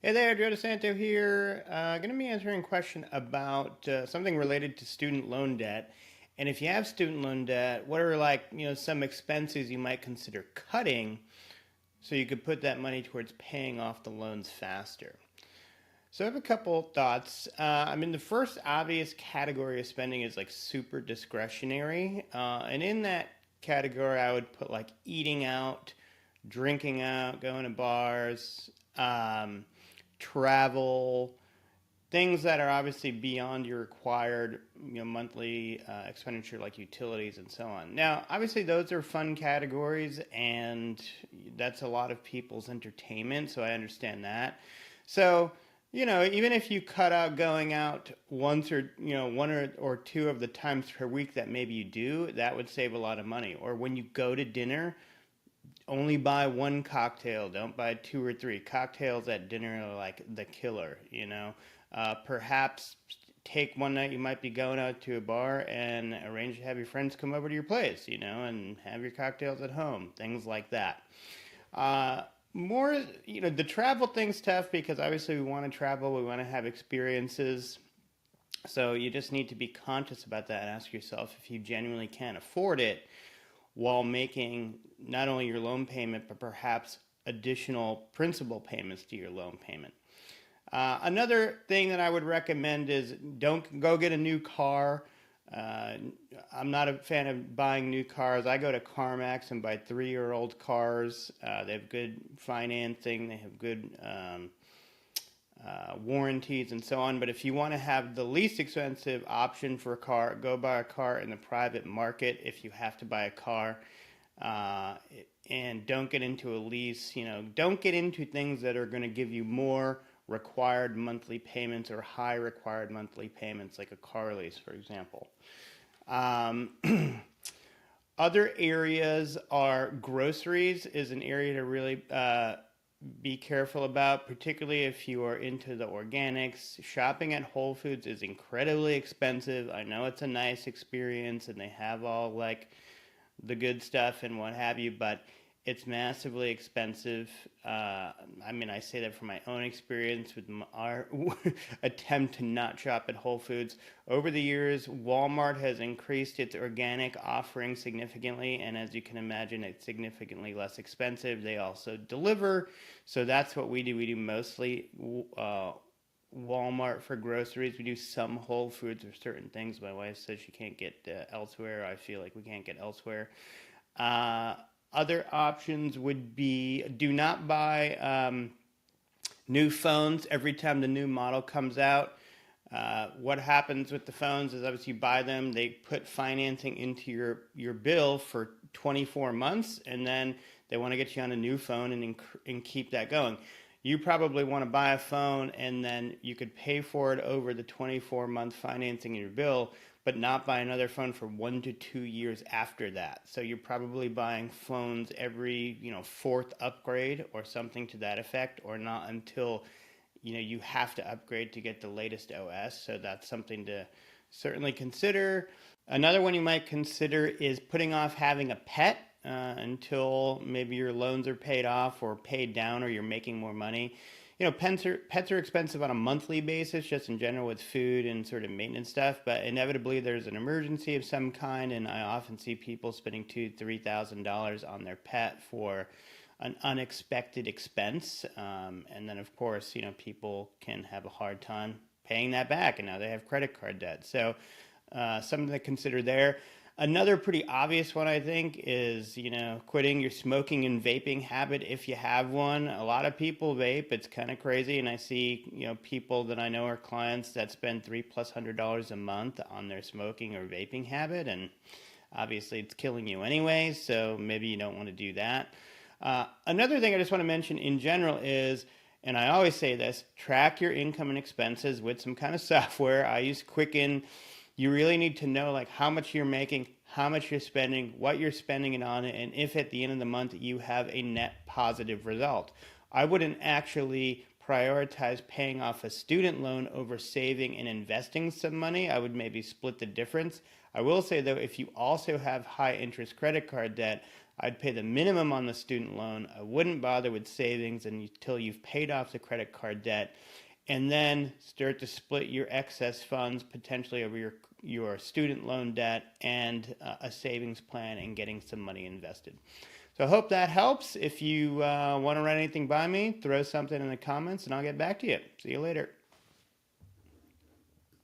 Hey there, Joe DeSanto here. Going to be answering a question about something related to student loan debt. And if you have student loan debt, what are some expenses you might consider cutting so you could put that money towards paying off the loans faster? So I have a couple thoughts. The first obvious category of spending is like super discretionary. And in that category, I would put like eating out, drinking out, going to bars, travel, things that are obviously beyond your required monthly expenditure like utilities and so on. Now obviously those are fun categories and that's a lot of people's entertainment, so I understand that. So even if you cut out going out once or one or two of the times per week that maybe you do, that would save a lot of money. Or when you go to dinner, only buy one cocktail. Don't buy two or three. Cocktails at dinner are like the killer. Perhaps take one night you might be going out to a bar and arrange to have your friends come over to your place, and have your cocktails at home. Things like that. More, the travel thing's tough because obviously we want to travel, we want to have experiences. So you just need to be conscious about that and ask yourself if you genuinely can afford it while making not only your loan payment, but perhaps additional principal payments to your loan payment. Another thing that I would recommend is don't go get a new car. Uh, I'm not a fan of buying new cars. I go to CarMax and buy 3-year-old cars. They have good financing. They have good warranties and so on. But if you want to have the least expensive option for a car, go buy a car in the private market if you have to buy a car. Uh, and don't get into a lease. Don't get into things that are going to give you more required monthly payments or high required monthly payments, like a car lease, for example. Um, Other areas are groceries is an area to really be careful about, particularly if you are into the organics. Shopping at Whole Foods is incredibly expensive. I know it's a nice experience and they have all like the good stuff and what have you, but it's massively expensive. I say that from my own experience with our attempt to not shop at Whole Foods. Over the years, Walmart has increased its organic offering significantly, and as you can imagine, it's significantly less expensive. They also deliver, so that's what we do. We do mostly Walmart for groceries. We do some Whole Foods for certain things. My wife says she can't get elsewhere. I feel like we can't get elsewhere. Uh, Other options would be do not buy new phones every time the new model comes out. What happens with the phones is obviously you buy them, they put financing into your bill for 24 months, and then they want to get you on a new phone and keep that going. You probably want to buy a phone and then you could pay for it over the 24-month financing in your bill, but not buy another phone for 1 to 2 years after that. So you're probably buying phones every, fourth upgrade or something to that effect, or not until, you have to upgrade to get the latest OS. So that's something to certainly consider. Another one you might consider is putting off having a pet until maybe your loans are paid off or paid down or you're making more money. Pets are expensive on a monthly basis, just in general with food and sort of maintenance stuff. But inevitably, there's an emergency of some kind, and I often see people spending $2,000 to $3,000 on their pet for an unexpected expense. And then, of course, people can have a hard time paying that back, and now they have credit card debt. So, something to consider there. Another pretty obvious one, I think, is, quitting your smoking and vaping habit if you have one. A lot of people vape. It's kind of crazy. And I see, people that I know are clients that spend $300+ a month on their smoking or vaping habit. And obviously it's killing you anyway. So maybe you don't want to do that. Another thing I just want to mention in general is, and I always say this, track your income and expenses with some kind of software. I use Quicken. You really need to know like how much you're making, how much you're spending, what you're spending it on, and if at the end of the month you have a net positive result. I wouldn't actually prioritize paying off a student loan over saving and investing some money. I would maybe split the difference. I will say though, if you also have high interest credit card debt, I'd pay the minimum on the student loan. I wouldn't bother with savings until you've paid off the credit card debt, and then start to split your excess funds potentially over your student loan debt and a savings plan and getting some money invested. So I hope that helps. If you want to run anything by me, throw something in the comments and I'll get back to you. See you later.